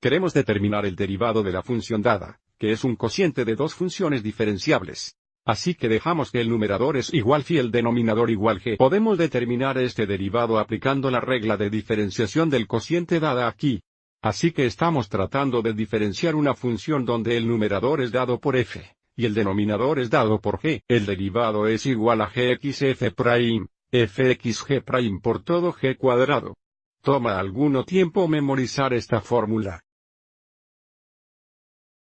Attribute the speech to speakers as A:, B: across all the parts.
A: queremos determinar el derivado de la función dada, que es un cociente de dos funciones diferenciables. Así que dejamos que el numerador es igual phi y el denominador igual g. Podemos determinar este derivado aplicando la regla de diferenciación del cociente dada aquí. Así que estamos tratando de diferenciar una función donde el numerador es dado por f, y el denominador es dado por g. El derivado es igual a gxf', fxg' por todo g cuadrado. Toma algún tiempo memorizar esta fórmula.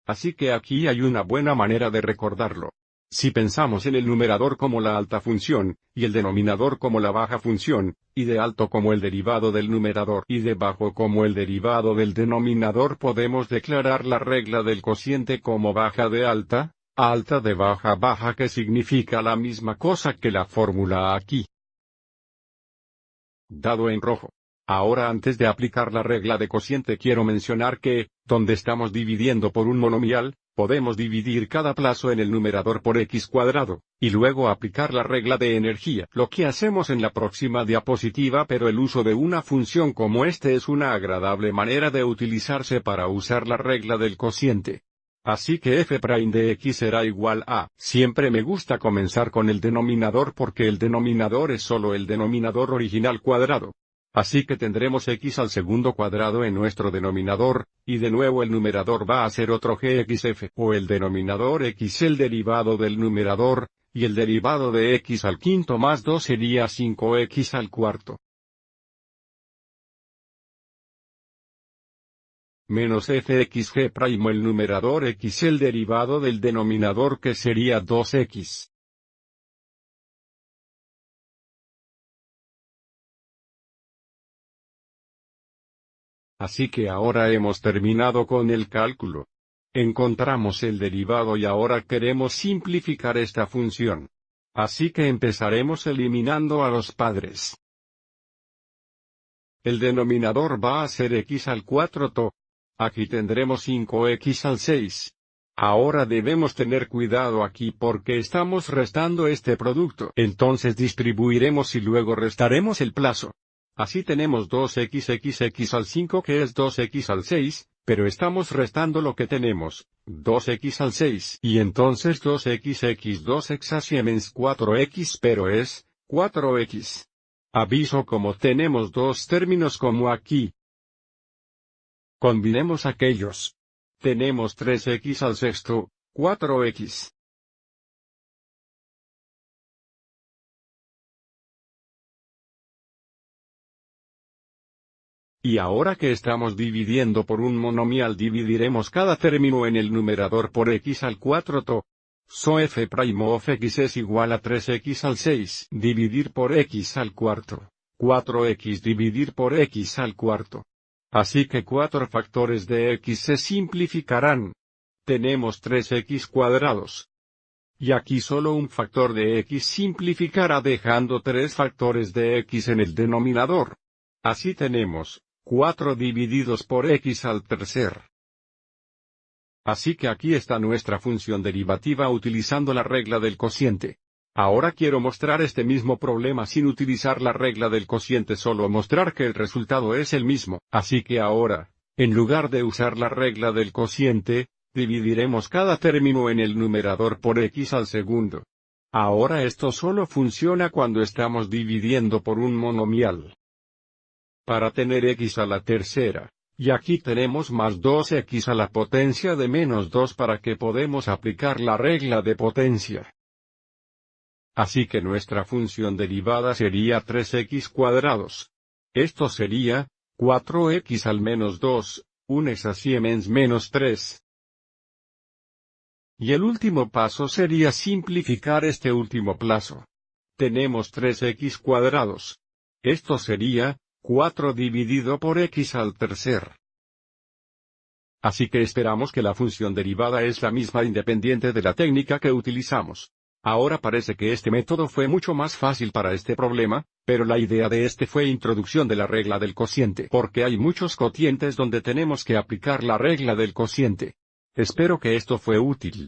A: Así que aquí hay una buena manera de recordarlo. Si pensamos en el numerador como la alta función, y el denominador como la baja función, y de alto como el derivado del numerador y de bajo como el derivado del denominador, podemos declarar la regla del cociente como baja de alta, alta de baja baja, que significa la misma cosa que la fórmula aquí. Dado en rojo. Ahora, antes de aplicar la regla de cociente, quiero mencionar que, donde estamos dividiendo por un monomial, podemos dividir cada plazo en el numerador por x cuadrado, y luego aplicar la regla de energía. Lo que hacemos en la próxima diapositiva, pero el uso de una función como este es una agradable manera de utilizarse para usar la regla del cociente. Así que f' de x será igual a, siempre me gusta comenzar con el denominador porque el denominador es solo el denominador original cuadrado. Así que tendremos x al segundo cuadrado en nuestro denominador, y de nuevo el numerador va a ser otro gxf, o el denominador x el derivado del numerador, y el derivado de x al quinto más 2 sería 5x al cuarto. Menos fxg' el numerador x el derivado del denominador que sería 2x. Así que ahora hemos terminado con el cálculo. Encontramos el derivado y ahora queremos simplificar esta función. Así que empezaremos eliminando a los padres. El denominador va a ser x al cuarto. Aquí tendremos 5x al 6. Ahora debemos tener cuidado aquí porque estamos restando este producto. Entonces distribuiremos y luego restaremos el plazo. Así tenemos 2xxx al 5 que es 2x al 6, pero estamos restando lo que tenemos, 2x al 6. Y entonces 2xx 2x menos 4x pero es, 4x. Aviso como tenemos dos términos como aquí. Combinemos aquellos. Tenemos 3x al sexto, 4x. Y ahora que estamos dividiendo por un monomial, dividiremos cada término en el numerador por x al cuarto. So f' of x es igual a 3x al 6 dividir por x al cuarto, 4x dividir por x al cuarto. Así que 4 factores de x se simplificarán. Tenemos 3x cuadrados. Y aquí solo un factor de x simplificará dejando 3 factores de x en el denominador. Así tenemos 4 divididos por x al tercer. Así que aquí está nuestra función derivativa utilizando la regla del cociente. Ahora quiero mostrar este mismo problema sin utilizar la regla del cociente, solo mostrar que el resultado es el mismo. Así que ahora, en lugar de usar la regla del cociente, dividiremos cada término en el numerador por x al segundo. Ahora esto solo funciona cuando estamos dividiendo por un monomial. Para tener x a la tercera, y aquí tenemos más 2x a la potencia de menos 2 para que podemos aplicar la regla de potencia. Así que nuestra función derivada sería 3x cuadrados. Esto sería, 4x al menos 2, 1x así menos 3. Y el último paso sería simplificar este último plazo. Tenemos 3x cuadrados. Esto sería, 4 dividido por x al tercer. Así que esperamos que la función derivada es la misma independiente de la técnica que utilizamos. Ahora parece que este método fue mucho más fácil para este problema, pero la idea de este fue introducción de la regla del cociente porque hay muchos cocientes donde tenemos que aplicar la regla del cociente. Espero que esto fue útil.